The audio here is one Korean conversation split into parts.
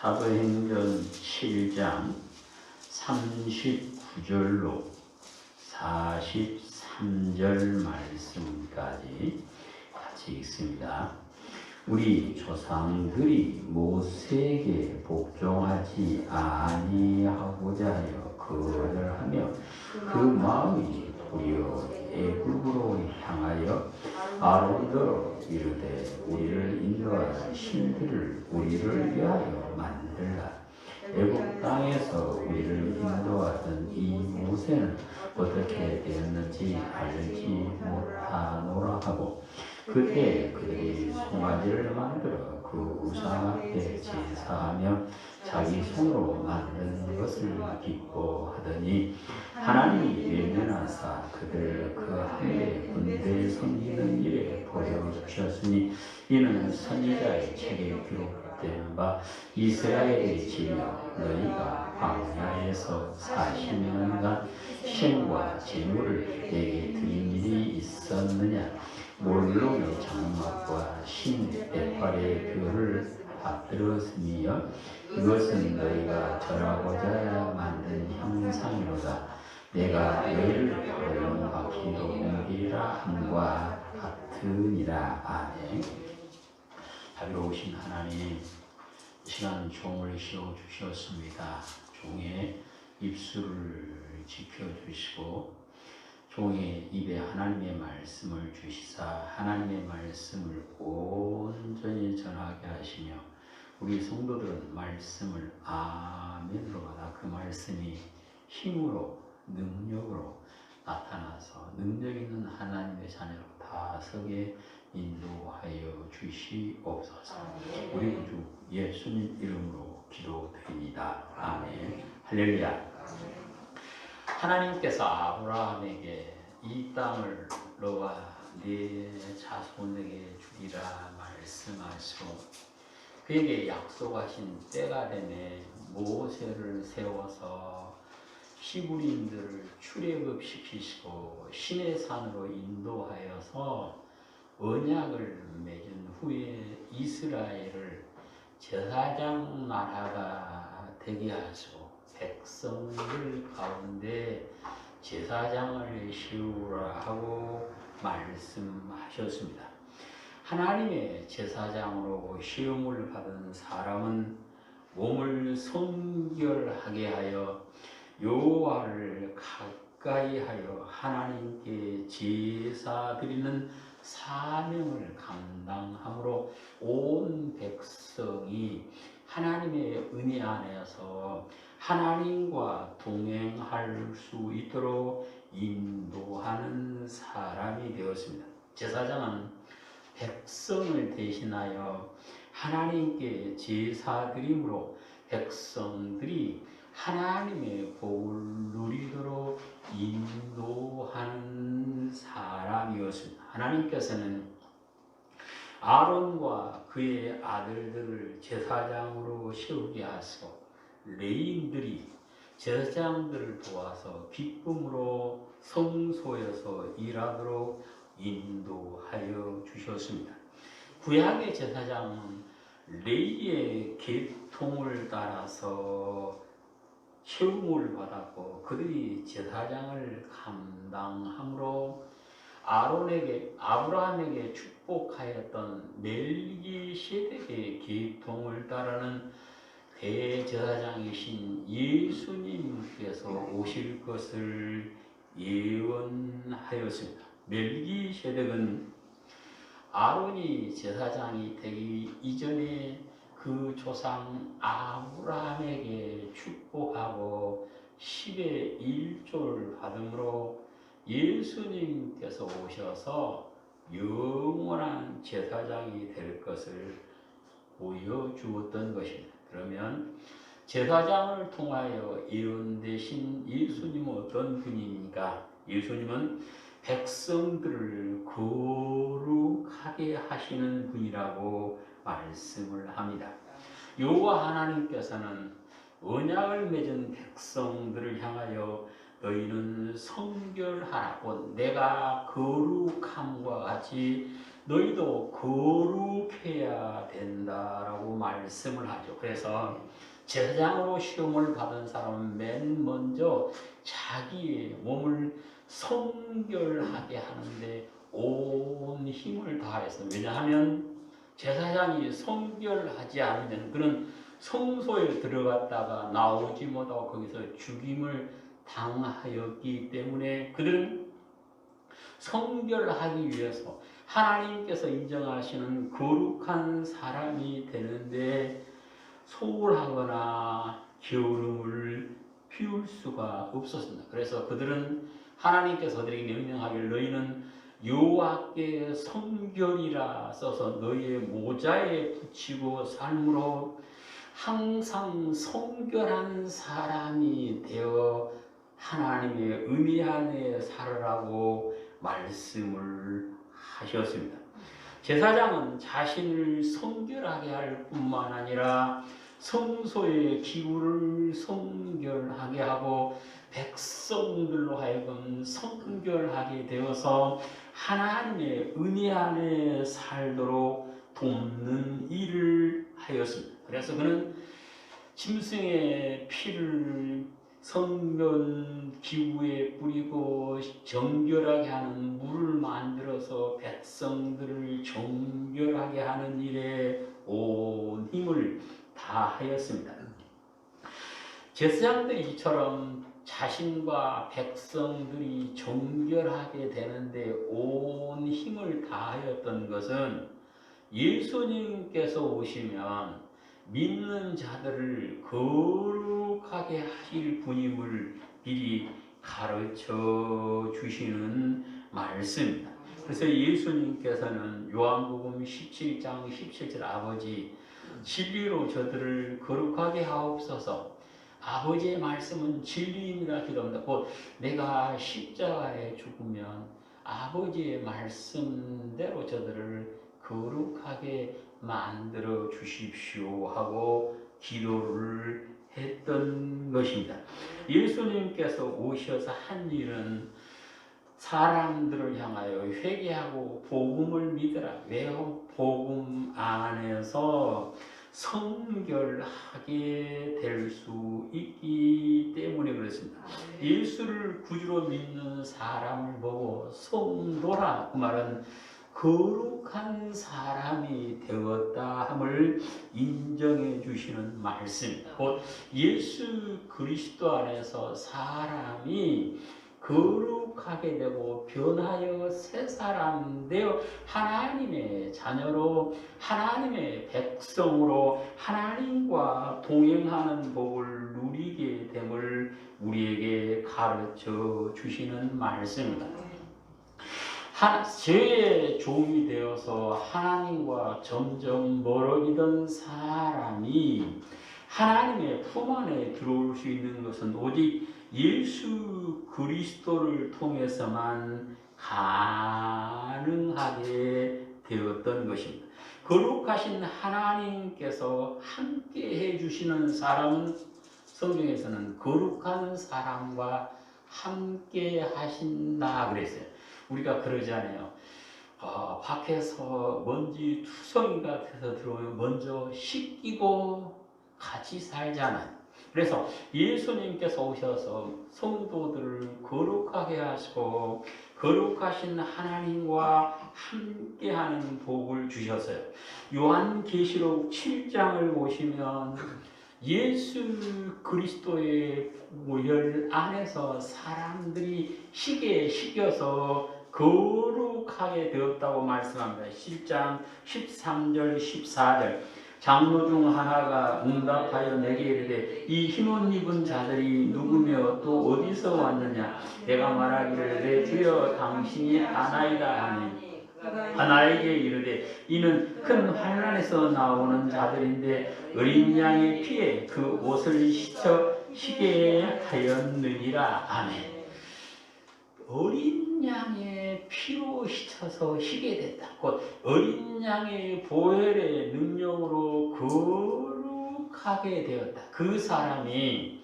사도행전 7장 39절로 43절 말씀까지 같이 읽습니다. 우리 조상들이 모세에게 복종하지 아니하고자 하여 거절하며 그 마음이 도리어 애굽으로 향하여 아론더러 이르되 우리를 인도하는 신들을 우리를 위하여 만들라. 애굽 땅에서 우리를 인도하던 이 모세는 어떻게 되었는지 알지 못하노라 하고 그때 그들이 송아지를 만들어 그 우상 앞에 제사하며 자기 손으로 만든 것을 기뻐하더니 하나님이 외면하사 그들 그 하늘의 군대 섬기는 일에 보여주셨으니 이는 선지자의 책에 기록된 바 이스라엘의 지며 너희가 광야에서 40년간 신과 제물을 내게 드린 일이 있었느냐. 몰록의 장막과 신 에팔의 뼈를 받들었으며 이것은 너희가 절하고자 만든 형상이로다. 내가 너희를 얼른 바퀴로 옮기라 함과 같으니라. 아멘. 자비로우신 하나님, 시간 종을 씌워주셨습니다. 종의 입술을 지켜주시고 종의 입에 하나님의 말씀을 주시사 하나님의 말씀을 온전히 전하게 하시며 우리 성도들은 말씀을 아멘으로 받아 그 말씀이 힘으로 능력으로 나타나서 능력 있는 하나님의 자녀로 다 서게 인도하여 주시옵소서. 우리 구주 예수님 이름으로 기도드립니다. 아멘. 할렐루야. 하나님께서 아브라함에게 이 땅을 너와 네 자손에게 주리라 말씀하시고 그에게 약속하신 때가 되매 모세를 세워서 히브리인들을 출애굽시키시고 신의 산으로 인도하여서 언약을 맺은 후에 이스라엘을 제사장 나라가 되게 하시고 백성들 가운데 제사장을 세우라 하고 말씀하셨습니다. 하나님의 제사장으로 시험을 받은 사람은 몸을 성결하게 하여 여호와를 가까이 하여 하나님께 제사 드리는 사명을 감당함으로 온 백성이 하나님의 은혜 안에서 하나님과 동행할 수 있도록 인도하는 사람이 되었습니다. 제사장은 백성을 대신하여 하나님께 제사 드림으로 백성들이 하나님의 복을 누리도록 인도하는 사람이었습니다. 하나님께서는 아론과 그의 아들들을 제사장으로 세우게 하시고 레위인들이 제사장들을 도와서 기쁨으로 성소에서 일하도록 인도하여 주셨습니다. 구약의 제사장은 레위의 계통을 따라서 세움을 받았고 그들이 제사장을 감당함으로 아브라함에게 축복하였던 멜기세덱의 계통을 따르는 대제사장이신 예수님께서 오실 것을 예언하였습니다. 멜기세덱은 아론이 제사장이 되기 이전에 그 조상 아브라함에게 축복하고 10의 1조를 받음으로 예수님께서 오셔서 영원한 제사장이 될 것을 보여주었던 것입니다. 그러면 제사장을 통하여 예언되신 예수님은 어떤 분입니까? 예수님은 백성들을 거룩하게 하시는 분이라고 말씀을 합니다. 여호와 하나님께서는 언약을 맺은 백성들을 향하여 너희는 성결하라 곧 내가 거룩함과 같이 너희도 거룩해야 된다라고 말씀을 하죠. 그래서 제사장으로 시험을 받은 사람은 맨 먼저 자기의 몸을 성결하게 하는데 온 힘을 다해서, 왜냐하면 제사장이 성결하지 않으면 그는 성소에 들어갔다가 나오지 못하고 거기서 죽임을 당하였기 때문에 그들은 성결하기 위해서 하나님께서 인정하시는 거룩한 사람이 되는데 소홀하거나 게으름을 피울 수가 없었습니다. 그래서 그들은 하나님께서 그들에게 명령하기를 너희는 여호와께 성결이라 써서 너희의 모자에 붙이고 삶으로 항상 성결한 사람이 되어 하나님의 은혜 안에 살으라고 말씀을 하셨습니다. 제사장은 자신을 성결하게 할 뿐만 아니라 성소의 기구를 성결하게 하고 백성들로 하여금 성결하게 되어서 하나님의 은혜 안에 살도록 돕는 일을 하였습니다. 그래서 그는 짐승의 피를 성전 기구에 뿌리고 정결하게 하는 물을 만들어서 백성들을 정결하게 하는 일에 온 힘을 다하였습니다. 제사장들이 이처럼 자신과 백성들이 정결하게 되는데 온 힘을 다하였던 것은 예수님께서 오시면 믿는 자들을 거룩하게 하실 분임을 미리 가르쳐 주시는 말씀입니다. 그래서 예수님께서는 요한복음 17장 17절 아버지 진리로 저들을 거룩하게 하옵소서, 아버지의 말씀은 진리입니다 기도합니다. 곧 내가 십자가에 죽으면 아버지의 말씀대로 저들을 거룩하게 만들어 주십시오 하고 기도를 했던 것입니다. 예수님께서 오셔서 한 일은 사람들을 향하여 회개하고 복음을 믿으라. 왜요? 복음 안에서 성결하게 될 수 있기 때문에 그렇습니다. 예수를 구주로 믿는 사람을 보고 성도라, 그 말은 거룩한 사람이 되었다 함을 인정해 주시는 말씀입니다. 곧 예수 그리스도 안에서 사람이 거룩하게 되고 변하여 새 사람 되어 하나님의 자녀로 하나님의 백성으로 하나님과 동행하는 복을 누리게 됨을 우리에게 가르쳐 주시는 말씀입니다. 죄의 종이 되어서 하나님과 점점 멀어지던 사람이 하나님의 품 안에 들어올 수 있는 것은 오직 예수 그리스도를 통해서만 가능하게 되었던 것입니다. 거룩하신 하나님께서 함께 해주시는 사람은 성경에서는 거룩한 사람과 함께 하신다 그랬어요. 우리가 그러잖아요. 밖에서 먼지 투성이가 돼서 들어오면 먼저 씻기고 같이 살잖아요. 그래서 예수님께서 오셔서 성도들을 거룩하게 하시고 거룩하신 하나님과 함께하는 복을 주셨어요. 요한계시록 7장을 보시면 예수 그리스도의 보혈 안에서 사람들이 시계에 식여서 거룩하게 되었다고 말씀합니다. 7장 13절 14절 장로 중 하나가 응답하여 내게 이르되 이 흰옷 입은 자들이 누구며 또 어디서 왔느냐. 내가 말하기를 내 주여 당신이 아나이다 하니 하나에게 이르되 이는 큰 환난에서 나오는 자들인데 어린 양의 피에 그 옷을 씻어 시게 하였느니라. 아멘. 어린 양의 피로 씻어서 희게 됐다. 곧 어린 양의 보혈의 능력으로 거룩하게 되었다. 그 사람이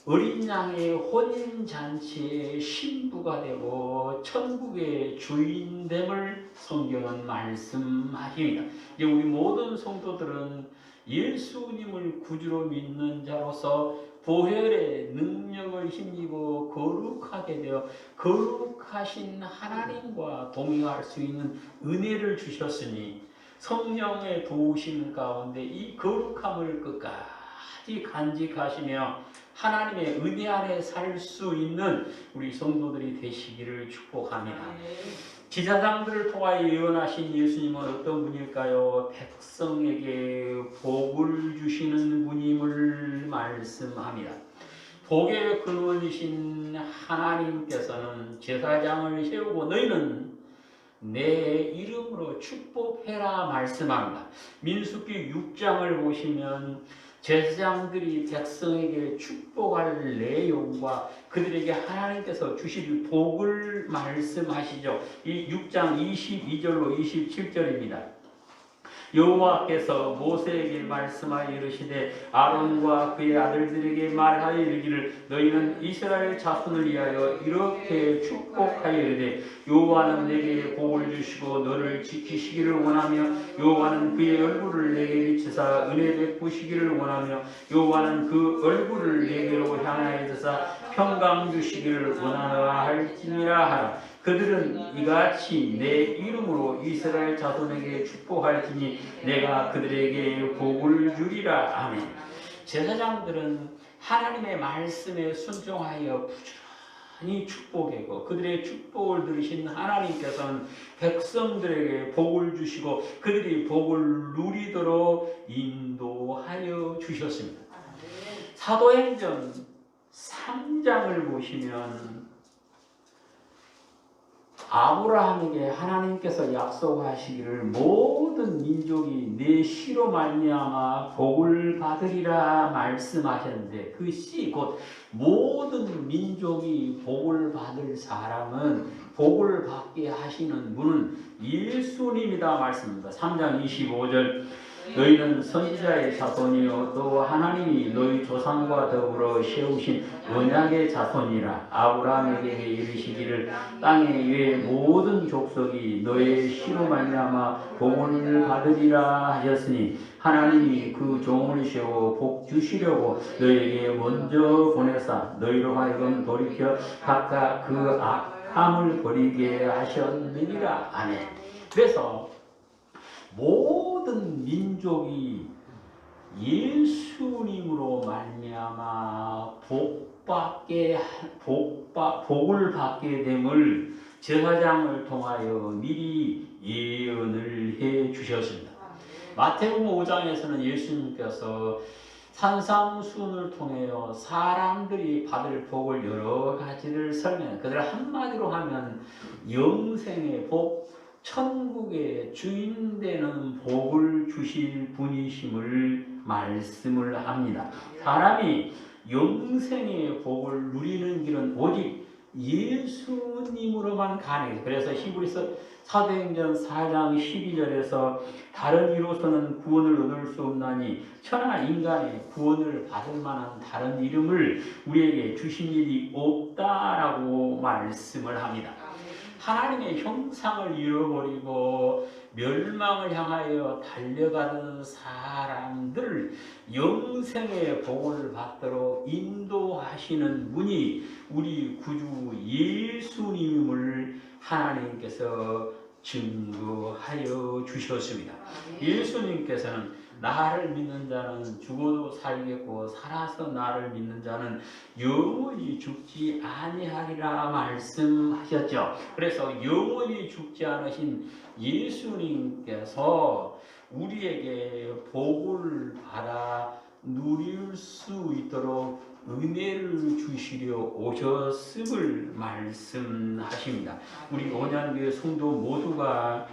어린 양의 혼인잔치의 신부가 되고 천국의 주인됨을 성경은 말씀하십니다. 이제 우리 모든 성도들은 예수님을 구주로 믿는 자로서 보혈의 능력을 힘입어 거룩하게 되어 거룩하신 하나님과 동행할 수 있는 은혜를 주셨으니 성령의 도우심 가운데 이 거룩함을 끝까지 간직하시며 하나님의 은혜 안에 살 수 있는 우리 성도들이 되시기를 축복합니다. 제사장들을 통하여 예언하신 예수님은 어떤 분일까요? 백성에게 복을 주시는 분임을 말씀합니다. 복의 근원이신 하나님께서는 제사장을 세우고 너희는 내 이름으로 축복해라 말씀합니다. 민수기 6장을 보시면 제사장들이 백성에게 축복할 내용과 그들에게 하나님께서 주실 복을 말씀하시죠. 이 6장 22절로 27절입니다. 여호와께서 모세에게 말씀하여 이르시되 아론과 그의 아들들에게 말하여 이르기를 너희는 이스라엘 자손을 위하여 이렇게 축복하여 이르되 여호와는 내게 복을 주시고 너를 지키시기를 원하며 여호와는 그의 얼굴을 내게 비치사 은혜 베푸시기를 원하며 여호와는 그 얼굴을 내게로 향하여 드사 평강 주시기를 원하할지니라 하라. 그들은 이같이 내 이름으로 이스라엘 자손에게 축복할지니 내가 그들에게 복을 주리라. 아멘. 제사장들은 하나님의 말씀에 순종하여 부지런히 축복하고 그들의 축복을 들으신 하나님께서는 백성들에게 복을 주시고 그들이 복을 누리도록 인도하여 주셨습니다. 사도행전 3장을 보시면 아브라함에게 하나님께서 약속하시기를 모든 민족이 내 씨로 말미암아 복을 받으리라 말씀하셨는데 그 씨 곧 모든 민족이 복을 받을 사람은 복을 받게 하시는 분은 예수님이다 말씀입니다. 3장 25절 너희는 선지자의 자손이요 또 하나님이 너희 조상과 더불어 세우신 언약의 자손이라. 아브라함에게 이르시기를 땅에 위에 모든 족속이 너의 씨로 말미암아 복을 받으리라 하셨으니 하나님이 그 종을 세워 복 주시려고 너희에게 먼저 보내사 너희로 하여금 돌이켜 각각 그 악함을 버리게 하셨느니라. 아멘. 그래서 모든 민족이 예수님으로 말미암아 복을 받게 됨을 제사장을 통하여 미리 예언을 해 주셨습니다. 마태복음 5장에서는 예수님께서 산상수훈을 통하여 사람들이 받을 복을 여러 가지를 설명해 그들 한마디로 하면 영생의 복, 천국의 주인 되는 복을 주실 분이심을 말씀을 합니다. 사람이 영생의 복을 누리는 길은 오직 예수님으로만 가능해요. 그래서 히브리서 사도행전 4장 12절에서 다른 이로서는 구원을 얻을 수 없나니 천하 인간의 구원을 받을 만한 다른 이름을 우리에게 주신 일이 없다라고 말씀을 합니다. 하나님의 형상을 잃어버리고 멸망을 향하여 달려가는 사람들을 영생의 복을 받도록 인도하시는 분이 우리 구주 예수님을 하나님께서 증거하여 주셨습니다. 예수님께서는 나를 믿는 자는 죽어도 살겠고 살아서 나를 믿는 자는 영원히 죽지 아니하리라 말씀하셨죠. 그래서 영원히 죽지 않으신 예수님께서 우리에게 복을 받아 누릴 수 있도록 은혜를 주시려 오셨음을 말씀하십니다. 우리 온양교회 성도 모두가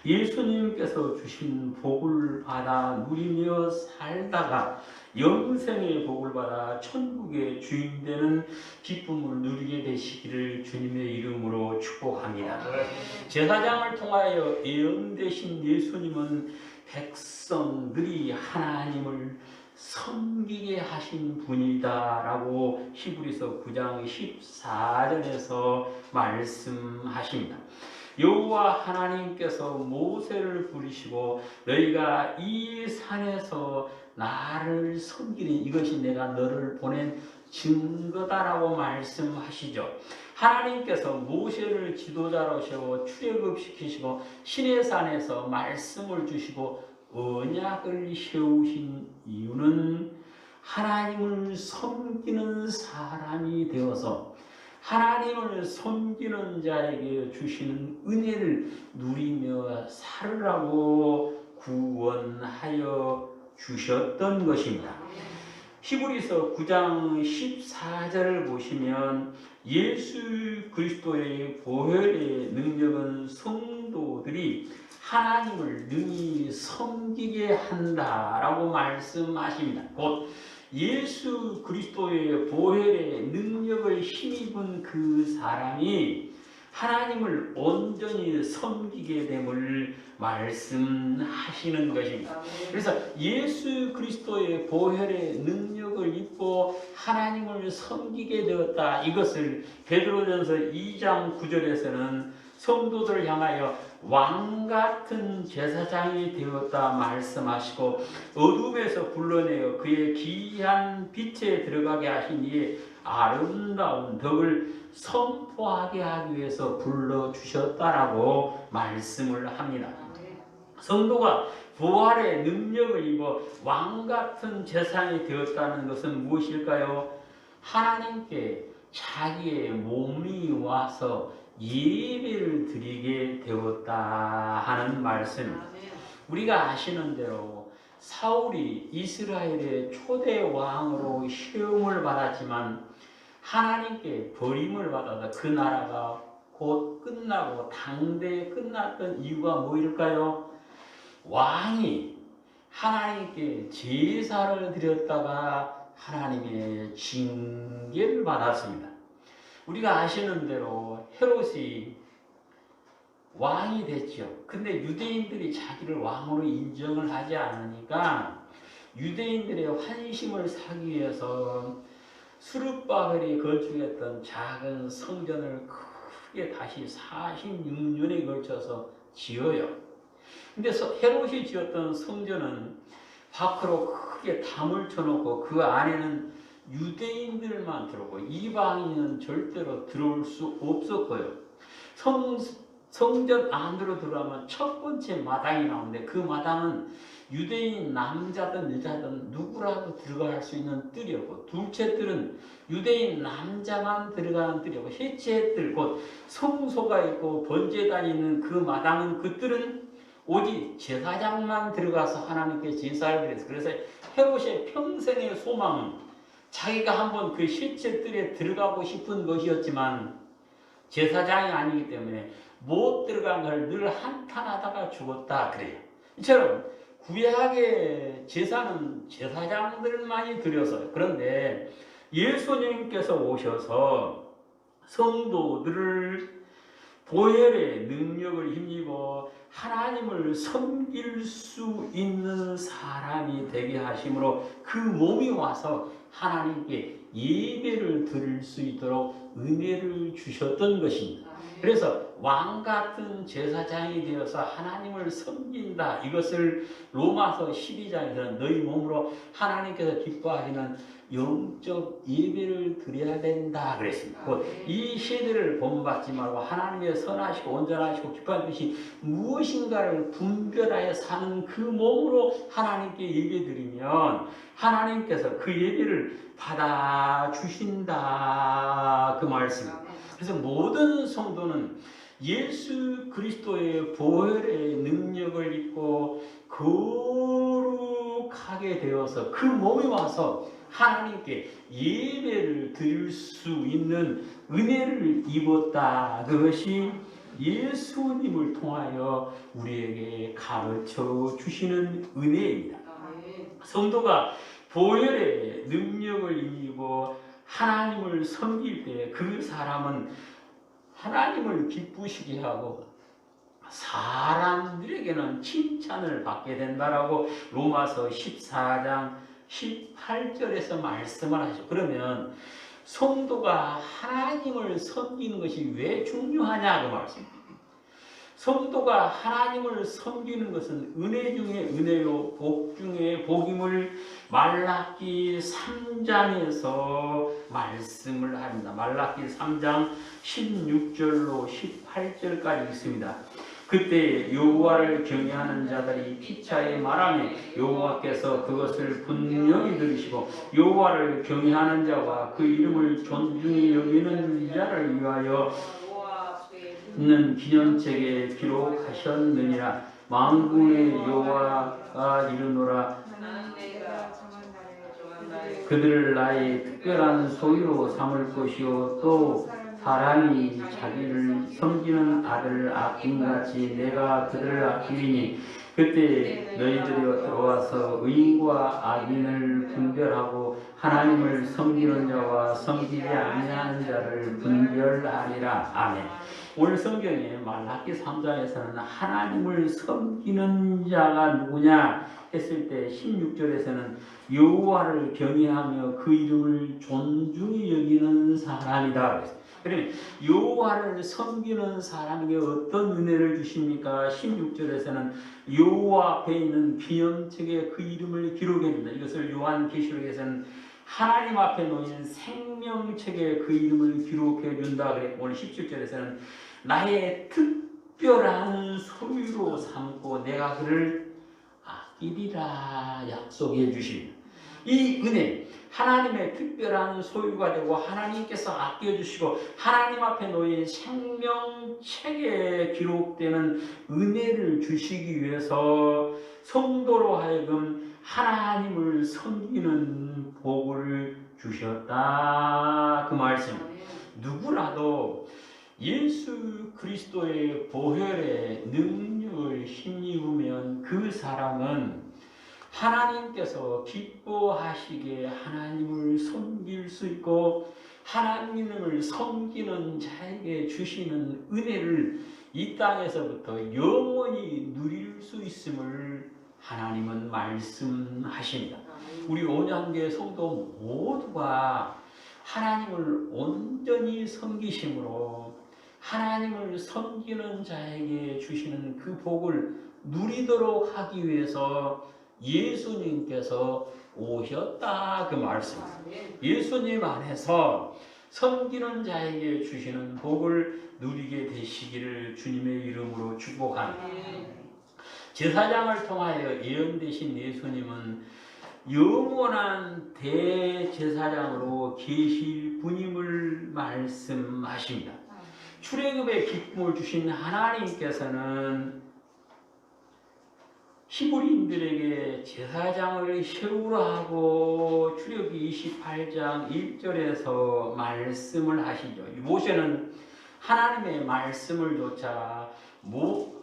예수님께서 주신 복을 받아 누리며 살다가 영생의 복을 받아 천국의 주인 되는 기쁨을 누리게 되시기를 주님의 이름으로 축복합니다. 제사장을 통하여 예언되신 예수님은 백성들이 하나님을 섬기 섬기게 하신 분이다라고 히브리서 9장 14절에서 말씀하십니다. 여호와 하나님께서 모세를 부르시고 너희가 이 산에서 나를 섬기는 이것이 내가 너를 보낸 증거다라고 말씀하시죠. 하나님께서 모세를 지도자로 세워 출애굽시키시고 시내산에서 말씀을 주시고 언약을 세우신 이유는 하나님을 섬기는 사람이 되어서 하나님을 섬기는 자에게 주시는 은혜를 누리며 살으라고 구원하여 주셨던 것입니다. 히브리서 9장 14절을 보시면 예수 그리스도의 보혈의 능력은 성도들이 하나님을 능히 섬기게 한다라고 말씀하십니다. 곧 예수 그리스도의 보혈의 능력을 힘입은 그 사람이 하나님을 온전히 섬기게 됨을 말씀하시는 것입니다. 그래서 예수 그리스도의 보혈의 능력을 입고 하나님을 섬기게 되었다. 이것을 베드로전서 2장 9절에서는 성도들을 향하여 왕같은 제사장이 되었다 말씀하시고 어둠에서 불러내어 그의 기이한 빛에 들어가게 하신 이의 아름다운 덕을 선포하게 하기 위해서 불러주셨다라고 말씀을 합니다. 성도가 부활의 능력을 입어 왕같은 제사장이 되었다는 것은 무엇일까요? 하나님께 자기의 몸이 와서 예배를 드리게 되었다 하는 말씀입니다. 우리가 아시는 대로 사울이 이스라엘의 초대 왕으로 시험을 받았지만 하나님께 버림을 받아서 그 나라가 곧 끝나고 당대에 끝났던 이유가 뭐일까요? 왕이 하나님께 제사를 드렸다가 하나님의 징계를 받았습니다. 우리가 아시는 대로 헤롯이 왕이 됐죠. 근데 유대인들이 자기를 왕으로 인정을 하지 않으니까 유대인들의 환심을 사기 위해서 수르바벨이 건축했던 작은 성전을 크게 다시 46년에 걸쳐서 지어요. 근데 헤롯이 지었던 성전은 밖으로 크게 담을 쳐놓고 그 안에는 유대인들만 들어오고 이방인은 절대로 들어올 수 없었고요. 성전 안으로 들어가면 첫 번째 마당이 나오는데 그 마당은 유대인 남자든 여자든 누구라도 들어갈 수 있는 뜰이었고 둘째 뜰은 유대인 남자만 들어가는 뜰이었고 셋째 뜰 곧 성소가 있고 번제단이 있는 그 마당은 그 뜰은 오직 제사장만 들어가서 하나님께 제사를 드렸어요. 그래서 헤롯의 평생의 소망은 자기가 한번 그 셋째 뜰에 들어가고 싶은 것이었지만 제사장이 아니기 때문에 못 들어간 걸 늘 한탄하다가 죽었다 그래요. 이처럼 구약의 제사는 제사장들만이 드려서요. 그런데 예수님께서 오셔서 성도들을 보혈의 능력을 힘입어 하나님을 섬길 수 있는 사람이 되게 하심으로 그 몸이 와서 하나님께 예배를 드릴 수 있도록 은혜를 주셨던 것입니다. 그래서 왕같은 제사장이 되어서 하나님을 섬긴다. 이것을 로마서 12장에서는 너희 몸으로 하나님께서 기뻐하시는 영적 예배를 드려야 된다 그랬습니다. 이 세대를 본받지 말고 하나님의 선하시고 온전하시고 기뻐하는 뜻이 무엇인가를 분별하여 사는 그 몸으로 하나님께 예배 드리면 하나님께서 그 예배를 받아주신다 그 말씀입니다. 그래서 모든 성도는 예수 그리스도의 보혈의 능력을 입고 거룩하게 되어서 그 몸이 와서 하나님께 예배를 드릴 수 있는 은혜를 입었다. 그것이 예수님을 통하여 우리에게 가르쳐 주시는 은혜입니다. 성도가 보혈의 능력을 입고 하나님을 섬길 때 그 사람은 하나님을 기쁘시게 하고 사람들에게는 칭찬을 받게 된다라고 로마서 14장 18절에서 말씀을 하죠. 그러면 성도가 하나님을 섬기는 것이 왜 중요하냐 그 말씀입니다. 성도가 하나님을 섬기는 것은 은혜 중에 은혜요 복 중에 복임을 말라기 3장에서 말씀을 합니다. 말라기 3장 16절로 18절까지 있습니다. 그때 여호와를 경외하는 자들이 피차에 말하며 여호와께서 그것을 분명히 들으시고 여호와를 경외하는 자와 그 이름을 존중히 여기는 자를 위하여 있는 기념책에 기록하셨느니라. 만군의 여호와가 이르노라. 그들을 나의 특별한 소유로 삼을 것이요 또 사람이 자기를 섬기는 아들을 아낌같이 내가 그들을 아끼리니 그때 너희들이 들어와서 의인과 악인을 분별하고 하나님을 섬기는 자와 섬기지 아니하는 자를 분별하리라. 아멘. 오늘 성경에 말라기 3장에서는 하나님을 섬기는 자가 누구냐 했을 때 16절에서는 여호와를 경외하며 그 이름을 존중히 여기는 사람이다. 그러면 여호와를 섬기는 사람에게 어떤 은혜를 주십니까? 16절에서는 여호와 앞에 있는 기념책에 그 이름을 기록해준다. 이것을 요한계시록에서는 하나님 앞에 놓인 생명책에 그 이름을 기록해 준다. 오늘 17절에서는 나의 특별한 소유로 삼고 내가 그를 아끼리라 약속해 주십니다. 이 은혜, 하나님의 특별한 소유가 되고 하나님께서 아껴주시고 하나님 앞에 놓인 생명책에 기록되는 은혜를 주시기 위해서 성도로 하여금 하나님을 섬기는 복을 주셨다. 그 말씀. 누구라도 예수 그리스도의 보혈의 능력을 힘입으면 그 사람은 하나님께서 기뻐하시기에 하나님을 섬길 수 있고 하나님을 섬기는 자에게 주시는 은혜를 이 땅에서부터 영원히 누릴 수 있음을 하나님은 말씀하십니다. 우리 온양교회 성도 모두가 하나님을 온전히 섬기심으로 하나님을 섬기는 자에게 주시는 그 복을 누리도록 하기 위해서 예수님께서 오셨다 그 말씀. 예수님 안에서 섬기는 자에게 주시는 복을 누리게 되시기를 주님의 이름으로 축복합니다. 제사장을 통하여 예언되신 예수님은 영원한 대제사장으로 계실 분임을 말씀하십니다. 출애굽의 기쁨을 주신 하나님께서는 히브리인들에게 제사장을 세우라 하고 출애굽기 28장 1절에서 말씀을 하시죠. 모세는 하나님의 말씀을 조차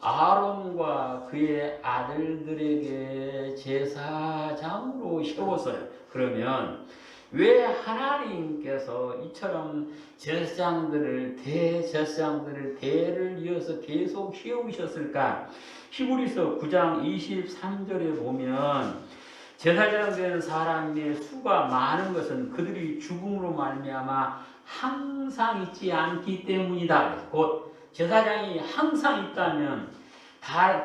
아론과 그의 아들들에게 제사장으로 세웠어요. 그러면 왜 하나님께서 이처럼 대제사장들을 대를 이어서 계속 세우셨을까? 히브리서 9장 23절에 보면 제사장 된 사람의 수가 많은 것은 그들이 죽음으로 말미암아 항상 있지 않기 때문이다. 곧 제사장이 항상 있다면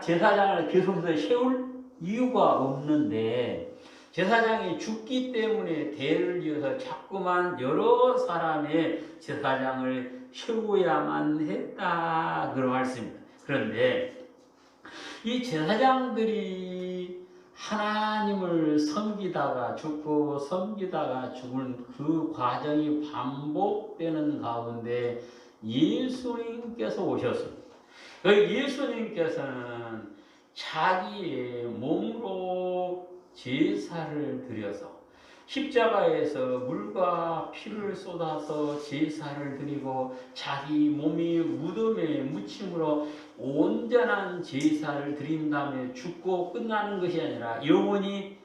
제사장을 계속해서 세울 이유가 없는데 제사장이 죽기 때문에 대를 이어서 자꾸만 여러 사람의 제사장을 세워야만 했다 그런 말씀입니다. 그런데 이 제사장들이 하나님을 섬기다가 죽고 섬기다가 죽은 그 과정이 반복되는 가운데 예수님께서 오셨습니다. 예수님께서는 자기의 몸으로 제사를 드려서 십자가에서 물과 피를 쏟아서 제사를 드리고 자기 몸이 무덤에 묻힘으로 온전한 제사를 드린 다음에 죽고 끝나는 것이 아니라 영원히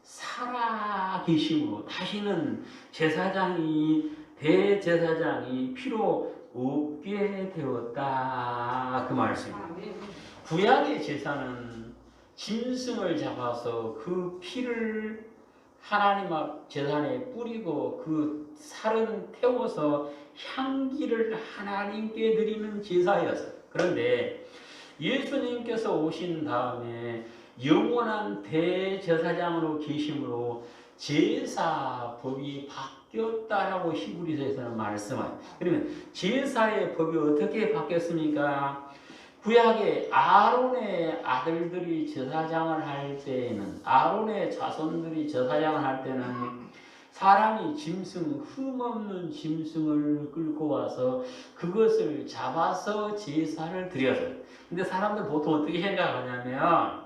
살아 계심으로 다시는 대제사장이 필요 없게 되었다 그 말씀입니다. 구약의 제사는 짐승을 잡아서 그 피를 하나님 앞 제단에 뿌리고 그 살은 태워서 향기를 하나님께 드리는 제사였어요. 그런데 예수님께서 오신 다음에 영원한 대제사장으로 계심으로 제사법이 바뀌었다라고 히브리서에서는 말씀합니다. 그러면 제사의 법이 어떻게 바뀌었습니까? 구약의 아론의 아들들이 제사장을 할 때에는, 아론의 자손들이 제사장을 할 때는 사람이 짐승, 흠없는 짐승을 끌고 와서 그것을 잡아서 제사를 드렸어요. 근데 사람들 보통 어떻게 생각하냐면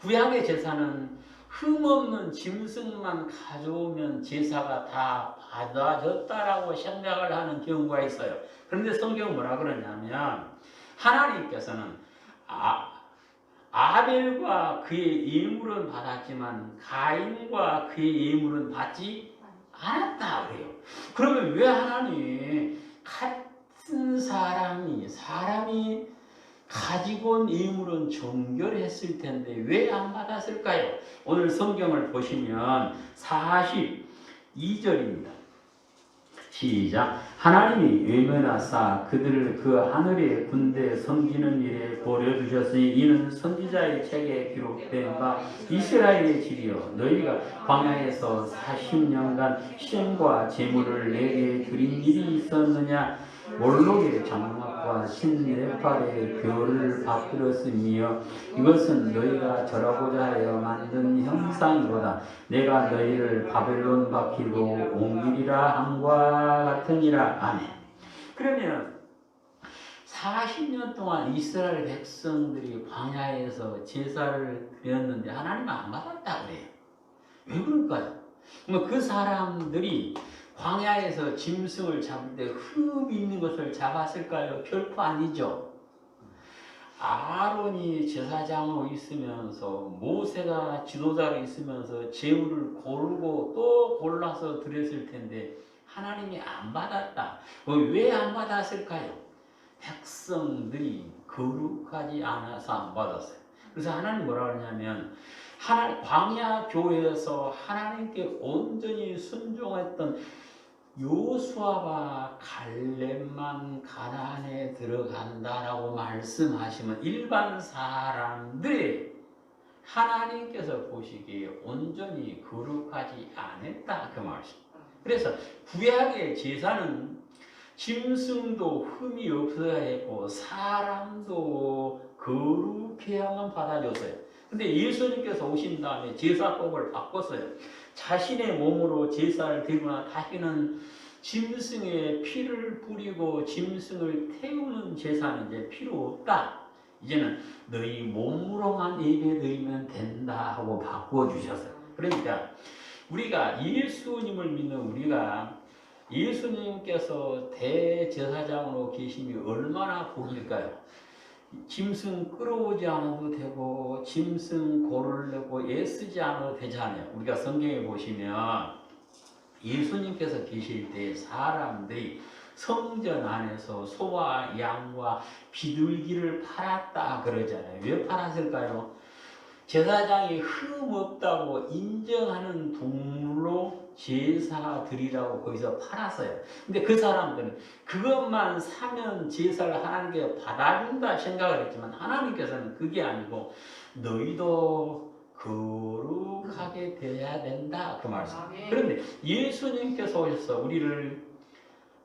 구약의 제사는 흠없는 짐승만 가져오면 제사가 다 받아졌다라고 생각을 하는 경우가 있어요. 그런데 성경은 뭐라 그러냐면 하나님께서는 아벨과 그의 예물은 받았지만 가인과 그의 예물은 받지 않았다 그래요. 그러면 왜 하나님 같은 사람이 가지고 온 예물은 정결했을 텐데 왜 안 받았을까요? 오늘 성경을 보시면 42절입니다. 시작. 하나님이 외면하사 그들을 그 하늘의 군대 섬기는 일에 버려두셨으니 이는 선지자의 책에 기록된 바 이스라엘의 지리여 너희가 광야에서 40년간 시험과 제물을 내게 드린 일이 있었느냐. 몰록의 장막과 신레팔의 벼를 받들었으며 이것은 너희가 절하고자 하여 만든 형상이로다. 내가 너희를 바벨론 바퀴로 옮기리라 함과 같으니라. 아멘. 그러면 40년 동안 이스라엘 백성들이 광야에서 제사를 드렸는데 하나님은 안 받았다 그래요. 왜 그럴까요? 그 사람들이 광야에서 짐승을 잡을 때 흠 있는 것을 잡았을까요? 결코 아니죠. 아론이 제사장으로 있으면서 모세가 지도자로 있으면서 제물을 고르고 또 골라서 드렸을 텐데 하나님이 안 받았다. 왜 안 받았을까요? 백성들이 거룩하지 않아서 안 받았어요. 그래서 하나님 뭐라 그러냐면 광야 교회에서 하나님께 온전히 순종했던 요수아와 갈렙만 가나안에 들어간다라고 말씀하시면 일반 사람들이 하나님께서 보시기에 온전히 거룩하지 않았다 그 말씀. 그래서 구약의 제사는 짐승도 흠이 없어야 했고 사람도 거룩해야만 받아줬어요. 근데 예수님께서 오신 다음에 제사법을 바꿨어요. 자신의 몸으로 제사를 드리거나 다시는 짐승의 피를 뿌리고 짐승을 태우는 제사는 이제 필요 없다. 이제는 너희 몸으로만 예배 드리면 된다 하고 바꿔주셨어요. 그러니까 우리가 예수님을 믿는 우리가 예수님께서 대제사장으로 계심이 얼마나 복일까요? 짐승 끌어오지 않아도 되고 짐승 고를 내고 애쓰지 않아도 되잖아요. 우리가 성경에 보시면 예수님께서 계실 때 사람들이 성전 안에서 소와 양과 비둘기를 팔았다 그러잖아요. 왜 팔았을까요? 제사장이 흠없다고 인정하는 동물로 제사 드리라고 거기서 팔았어요. 근데 그 사람들은 그것만 사면 제사를 하나님께 받아준다 생각을 했지만 하나님께서는 그게 아니고 너희도 거룩하게 되어야 된다 그 말씀. 그런데 예수님께서 오셔서 우리를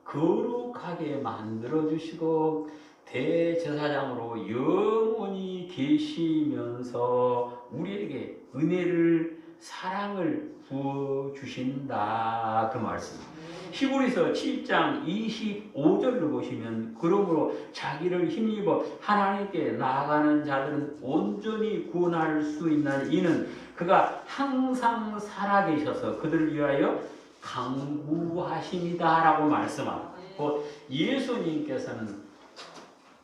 거룩하게 만들어주시고 대제사장으로 영원히 계시면서 우리에게 은혜를 사랑을 부어주신다 그 말씀. 히브리서 7장 25절을 보시면 그러므로 자기를 힘입어 하나님께 나아가는 자들은 온전히 구원할 수 있는 이는 그가 항상 살아계셔서 그들을 위하여 강구하십니다 라고 말씀합니다. 예수님께서는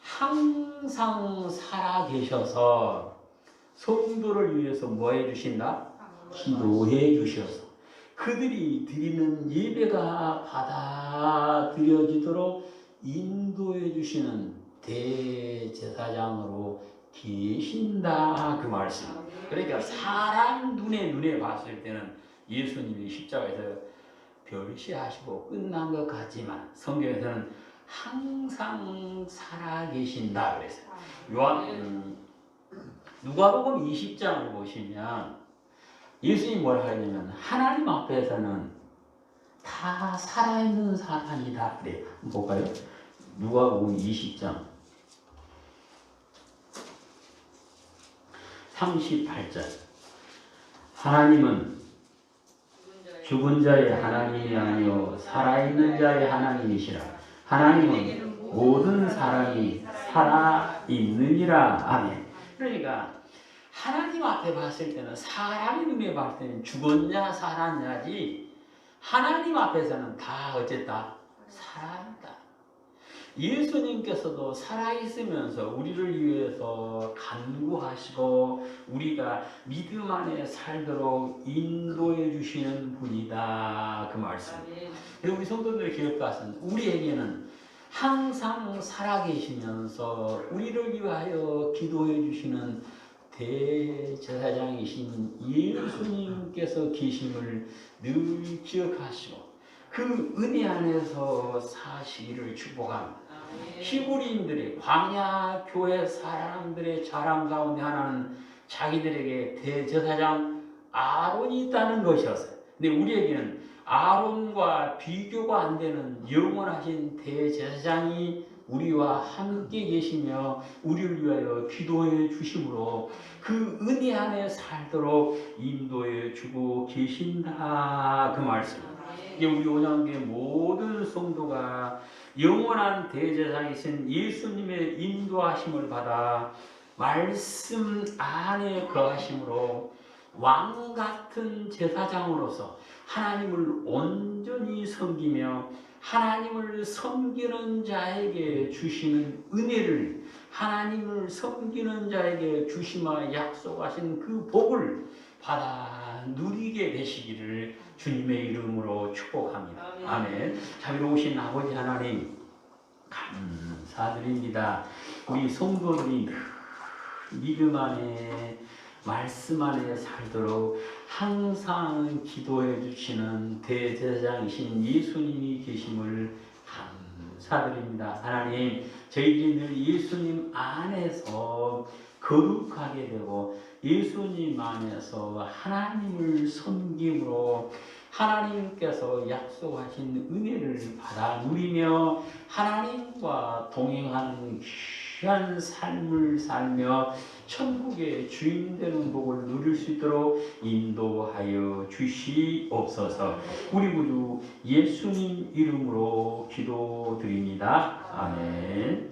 항상 살아계셔서 성도를 위해서 뭐 해주신다? 기도해 주셔서 그들이 드리는 예배가 받아들여지도록 인도해 주시는 대제사장으로 계신다 그 말씀. 그러니까 사람 눈에 봤을 때는 예수님이 십자가에서 별시하시고 끝난 것 같지만 성경에서는 항상 살아계신다 그랬어요. 누가복음 20장을 보시면 예수님이 뭐라 하냐면 하나님 앞에서는 다 살아있는 사람이다 그래요. 볼까요? 누가복음 20장 38절. 하나님은 죽은 자의 하나님이 아니요 살아있는 자의 하나님이시라. 하나님은 모든 사람이 살아있느니라. 아멘. 그러니까 하나님 앞에 봤을 때는 사람의 눈에 봤을 때는 죽었냐 살았냐지 하나님 앞에서는 다 어쨌다? 살아있다. 예수님께서도 살아있으면서 우리를 위해서 간구하시고 우리가 믿음 안에 살도록 인도해 주시는 분이다. 그 말씀입니다. 우리 성도들 기억하시는 우리에게는 항상 살아계시면서 우리를 위하여 기도해 주시는 대제사장이신 예수님께서 계심을 늘 기억하시고 그 은혜 안에서 사시기를 축복합니다. 히브리인들의 광야 교회 사람들의 자랑 가운데 하나는 자기들에게 대제사장 아론이 있다는 것이었어요. 근데 우리에게는 아론과 비교가 안 되는 영원하신 대제사장이 우리와 함께 계시며 우리를 위하여 기도해 주심으로 그 은혜 안에 살도록 인도해 주고 계신다. 그 말씀입니다. 우리 온양교회 모든 성도가 영원한 대제사장이신 예수님의 인도하심을 받아 말씀 안에 거하심으로 왕 같은 제사장으로서 하나님을 온전히 섬기며 하나님을 섬기는 자에게 주시는 은혜를 하나님을 섬기는 자에게 주시마 약속하신 그 복을 받아 누리게 되시기를 주님의 이름으로 축복합니다. 아멘. 자비로우신 아버지 하나님 감사드립니다. 우리 성도들이 믿음 안에 말씀 안에 살도록 항상 기도해 주시는 대제사장이신 예수님이 계심을 감사드립니다. 하나님, 저희들이 늘 예수님 안에서 거룩하게 되고 예수님 안에서 하나님을 섬김으로 하나님께서 약속하신 은혜를 받아 누리며 하나님과 동행하는 귀한 삶을 살며 천국의 주인 되는 복을 누릴 수 있도록 인도하여 주시옵소서. 우리 구주 예수님 이름으로 기도드립니다. 아멘.